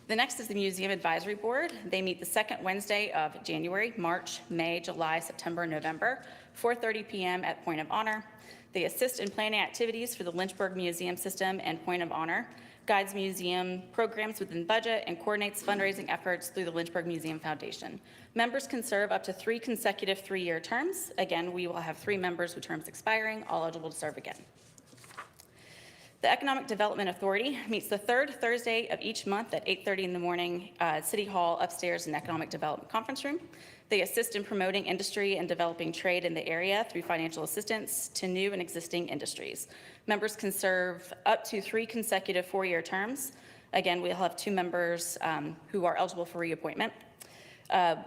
The next is the Museum Advisory Board. They meet the second Wednesday of January, March, May, July, September, and November, 4:30 p.m. at Point of Honor. They assist in planning activities for the Lynchburg Museum System and Point of Honor, guides museum programs within budget, and coordinates fundraising efforts through the Lynchburg Museum Foundation. Members can serve up to 3 consecutive 3-year terms. Again, we will have 3 members with terms expiring, all eligible to serve again. The Economic Development Authority meets the 3rd Thursday of each month at 8:30 in the morning, City Hall upstairs in Economic Development Conference Room. They assist in promoting industry and developing trade in the area through financial assistance to new and existing industries. Members can serve up to 3 consecutive 4-year terms. Again, we'll have 2 members who are eligible for reappointment.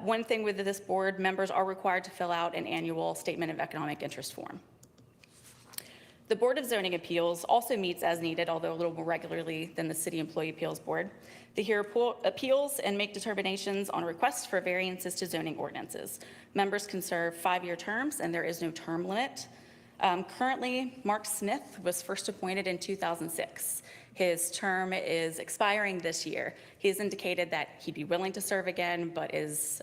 One thing with this board, members are required to fill out an annual statement of economic interest form. The Board of Zoning Appeals also meets as needed, although a little more regularly than the City Employee Appeals Board. They hear appeals and make determinations on requests for variances to zoning ordinances. Members can serve 5-year terms, and there is no term limit. Currently, Mark Smith was first appointed in 2006. His term is expiring this year. He has indicated that he'd be willing to serve again, but is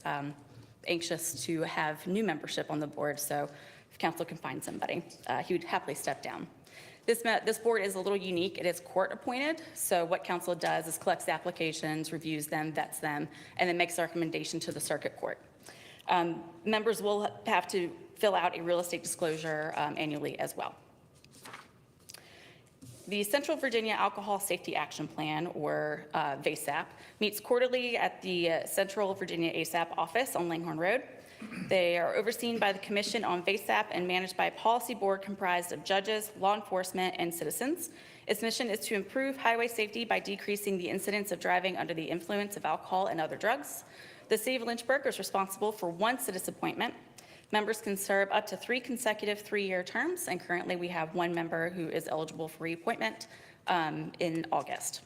anxious to have new membership on the board, so if council can find somebody, he would happily step down. This board is a little unique. It is court appointed, so what council does is collects the applications, reviews them, vets them, and then makes a recommendation to the circuit court. Members will have to fill out a real estate disclosure annually as well. The Central Virginia Alcohol Safety Action Plan, or VASAP, meets quarterly at the Central Virginia ASAP office on Langhorne Road. They are overseen by the Commission on VASAP and managed by a policy board comprised of judges, law enforcement, and citizens. Its mission is to improve highway safety by decreasing the incidence of driving under the influence of alcohol and other drugs. The City of Lynchburg is responsible for 1 citizen appointment. Members can serve up to 3 consecutive 3-year terms, and currently we have 1 member who is eligible for reappointment in August.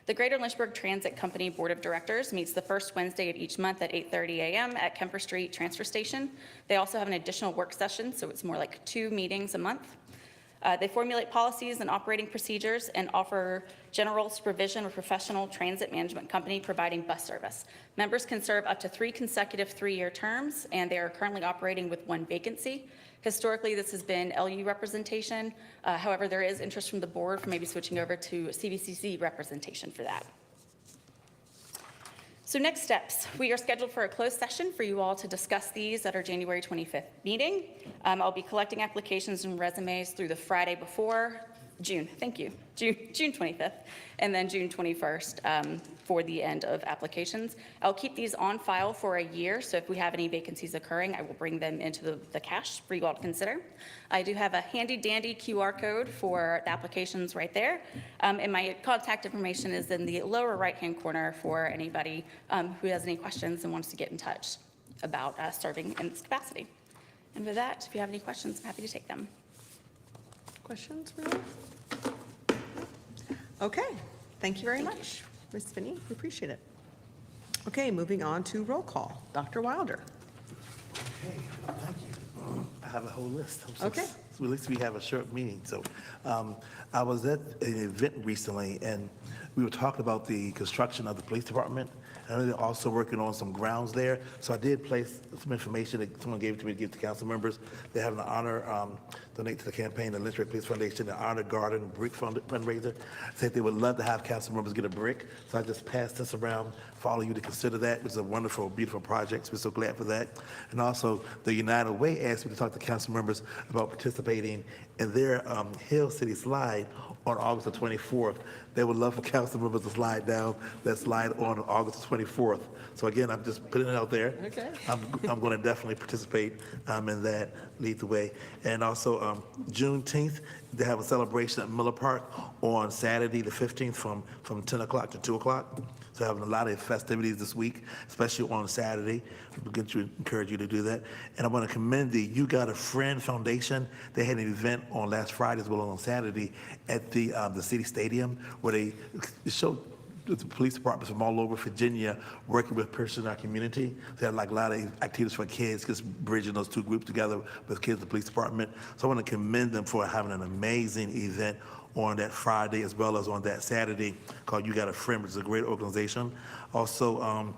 The Greater Lynchburg Transit Company Board of Directors meets the first Wednesday of each month at 8:30 a.m. at Kemper Street Transfer Station. They also have an additional work session, so it's more like 2 meetings a month. They formulate policies and operating procedures and offer general supervision of professional transit management company providing bus service. Members can serve up to 3 consecutive 3-year terms, and they are currently operating with 1 vacancy. Historically, this has been LU representation. However, there is interest from the board for maybe switching over to CVCC representation for that. So next steps, we are scheduled for a closed session for you all to discuss these at our January 25th meeting. I'll be collecting applications and resumes through the Friday before June 25th, and then June 21st for the end of applications. I'll keep these on file for a year, so if we have any vacancies occurring, I will bring them into the cache for you all to consider. I do have a handy dandy QR code for the applications right there, and my contact information is in the lower right-hand corner for anybody who has any questions and wants to get in touch about serving in this capacity. And with that, if you have any questions, I'm happy to take them. Questions, Renee? Okay, thank you very much, Ms. Finney, we appreciate it. Okay, moving on to roll call. Dr. Wilder. Okay, thank you. I have a whole list. Okay. So at least we have a short meeting. So I was at an event recently, and we were talking about the construction of the police department. I know they're also working on some grounds there. So I did place some information that someone gave to me to give to council members. They have an honor, donate to the campaign, the Lynchburg Police Foundation, the Honor Garden Brick fundraiser. Said they would love to have council members get a brick. So I just passed this around for all of you to consider that. It was a wonderful, beautiful project. So we're so glad for that. And also, the United Way asked me to talk to council members about participating in their Hill City Slide on August the 24th. They would love for council members to slide down that slide on August the 24th. So again, I'm just putting it out there. Okay. I'm going to definitely participate in that, lead the way. And also Juneteenth, they have a celebration at Miller Park on Saturday the 15th from 10 o'clock to 2 o'clock. So having a lot of festivities this week, especially on Saturday. We encourage you to do that. And I want to commend the You Got a Friend Foundation. They had an event on last Friday as well as on Saturday at the city stadium where they showed the police departments from all over Virginia working with persons in our community. They had like a lot of activities for kids, just bridging those two groups together with kids in the police department. So I want to commend them for having an amazing event on that Friday as well as on that Saturday called You Got a Friend, which is a great organization. Also,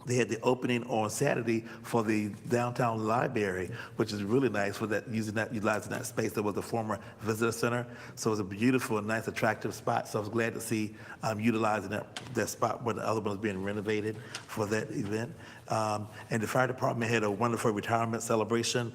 they had the opening on Saturday for the downtown library, which is really nice for that, utilizing that space that was a former visitor center. So it was a beautiful, nice, attractive spot. So I was glad to see utilizing that spot where the other one was being renovated for that event. And the fire department had a wonderful retirement celebration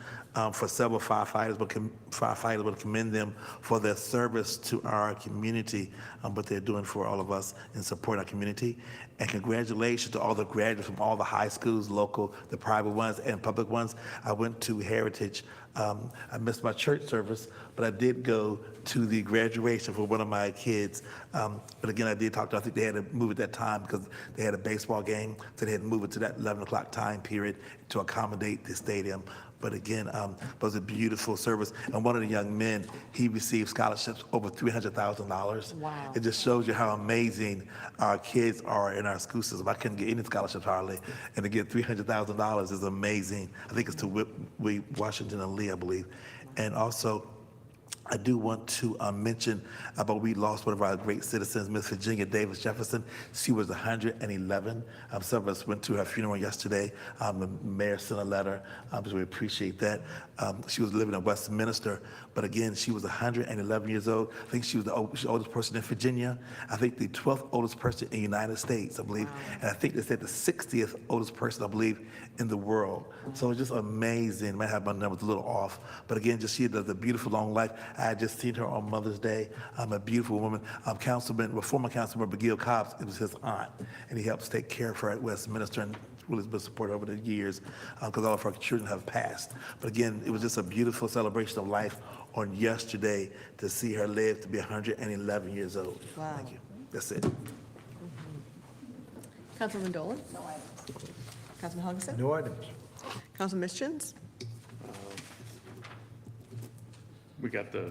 for several firefighters, but firefighters would commend them for their service to our community, what they're doing for all of us in supporting our community. And congratulations to all the graduates from all the high schools, local, the private ones, and public ones. I went to Heritage. I missed my church service, but I did go to the graduation for one of my kids. But again, I did talk to, I think they had to move at that time because they had a baseball game, so they had to move it to that 11 o'clock time period to accommodate the stadium. But again, it was a beautiful service. And one of the young men, he received scholarships over $300,000. Wow. It just shows you how amazing our kids are in our school system. I couldn't get any scholarships hardly. And to get $300,000 is amazing. I think it's to Washington and Lee, I believe. And also, I do want to mention about we lost one of our great citizens, Miss Virginia Davis Jefferson. She was 111. Some of us went to her funeral yesterday. The mayor sent a letter, so we appreciate that. She was living in Westminster, but again, she was 111 years old. I think she was the oldest person in Virginia. I think the 12th oldest person in the United States, I believe. Wow. And I think they said the 60th oldest person, I believe, in the world. So it's just amazing. Might have my numbers a little off, but again, just she does a beautiful long life. I had just seen her on Mother's Day. A beautiful woman. Former Councilman McGill Cobbs, it was his aunt, and he helps take care of her at Westminster and really has been supported over the years because all of her children have passed. But again, it was just a beautiful celebration of life on yesterday to see her live to be 111 years old. Wow. Thank you. That's it. Councilman Dolan? No items. Councilman Hugginson? No items. Councilman Mischins? We got the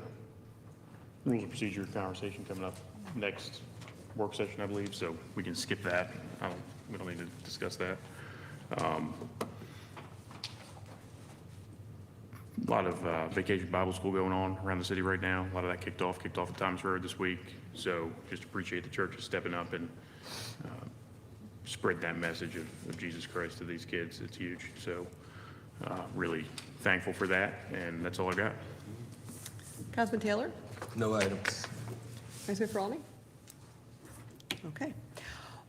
rules of procedure conversation coming up next work session, I believe, so we can skip that. We don't need to discuss that. A lot of vacation Bible school going on around the city right now. A lot of that kicked off at Thomas Road this week. So just appreciate the churches stepping up and spread that message of Jesus Christ to these kids. It's huge. So really thankful for that, and that's all I got. Councilman Taylor? No items. Vice Mayor Farrelly? Okay.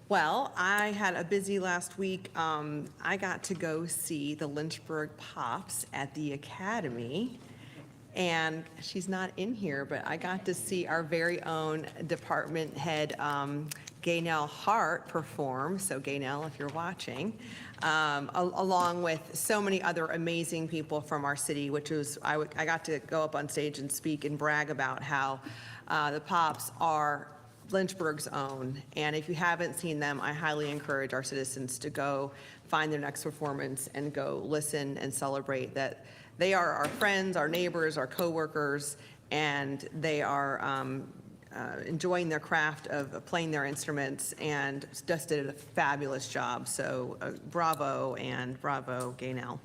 Well, I had a busy last week. I got to go see the Lynchburg Pops at the Academy. And she's not in here, but I got to see our very own department head, Gaynell Hart, perform. So Gaynell, if you're watching, along with so many other amazing people from our city, which was, I got to go up on stage and speak and brag about how the Pops are Lynchburg's own. And if you haven't seen them, I highly encourage our citizens to go find their next performance and go listen and celebrate that they are our friends, our neighbors, our coworkers, and they are enjoying their craft of playing their instruments and just did a fabulous job. So bravo, and bravo, Gaynell.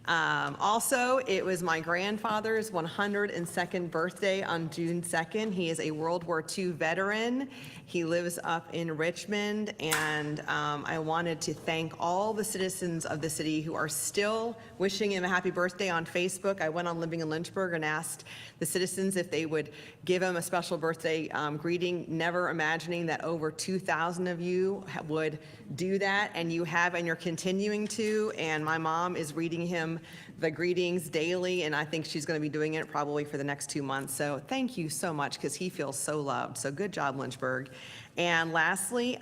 Also, it was my grandfather's 102nd birthday on June 2nd. He is a World War II veteran. He lives up in Richmond, and I wanted to thank all the citizens of the city who are still wishing him a happy birthday on Facebook. I went on Living in Lynchburg and asked the citizens if they would give him a special birthday greeting, never imagining that over 2,000 of you would do that, and you have, and you're continuing to, and my mom is reading him the greetings daily, and I think she's going to be doing it probably for the next 2 months. So thank you so much, because he feels so loved. So good job, Lynchburg. And lastly,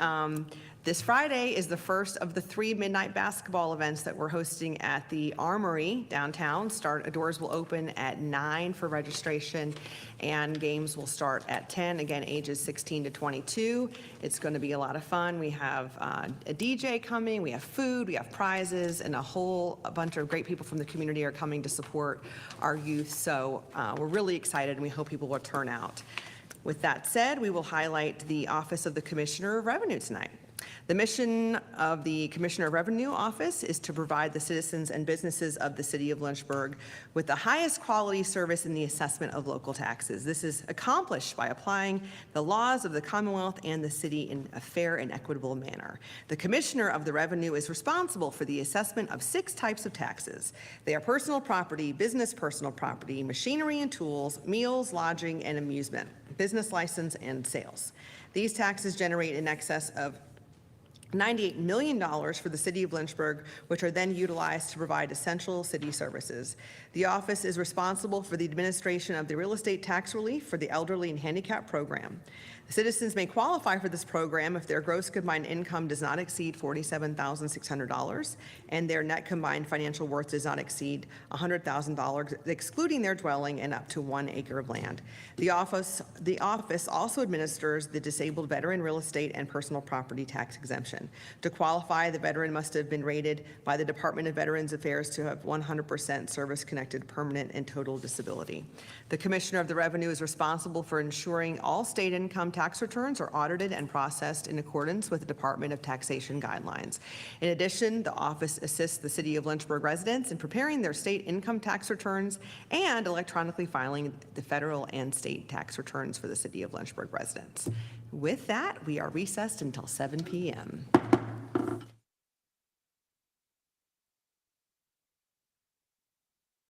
this Friday is the first of the 3 midnight basketball events that we're hosting at the Armory downtown. Doors will open at 9 for registration, and games will start at 10, again, ages 16 to 22. It's going to be a lot of fun. We have a DJ coming, we have food, we have prizes, and a bunch of great people from the community are coming to support our youth. So we're really excited, and we hope people will turn out. With that said, we will highlight the Office of the Commissioner of Revenue tonight. The mission of the Commissioner of Revenue Office is to provide the citizens and businesses of the city of Lynchburg with the highest quality service in the assessment of local taxes. This is accomplished by applying the laws of the Commonwealth and the city in a fair and equitable manner. The Commissioner of the Revenue is responsible for the assessment of 6 types of taxes. They are personal property, business personal property, machinery and tools, meals, lodging, and amusement, business license, and sales. These taxes generate in excess of $98 million for the city of Lynchburg, which are then utilized to provide essential city services. The office is responsible for the administration of the real estate tax relief for the elderly and handicapped program. Citizens may qualify for this program if their gross combined income does not exceed $47,600 and their net combined financial worth does not exceed $100,000, excluding their dwelling and up to 1 acre of land. The office also administers the disabled veteran real estate and personal property tax exemption. To qualify, the veteran must have been rated by the Department of Veterans Affairs to have 100% service-connected permanent and total disability. The Commissioner of the Revenue is responsible for ensuring all state income tax returns are audited and processed in accordance with the Department of Taxation guidelines. In addition, the office assists the City of Lynchburg residents in preparing their state income tax returns and electronically filing the federal and state tax returns for the City of Lynchburg residents. With that, we are recessed until 7 p.m.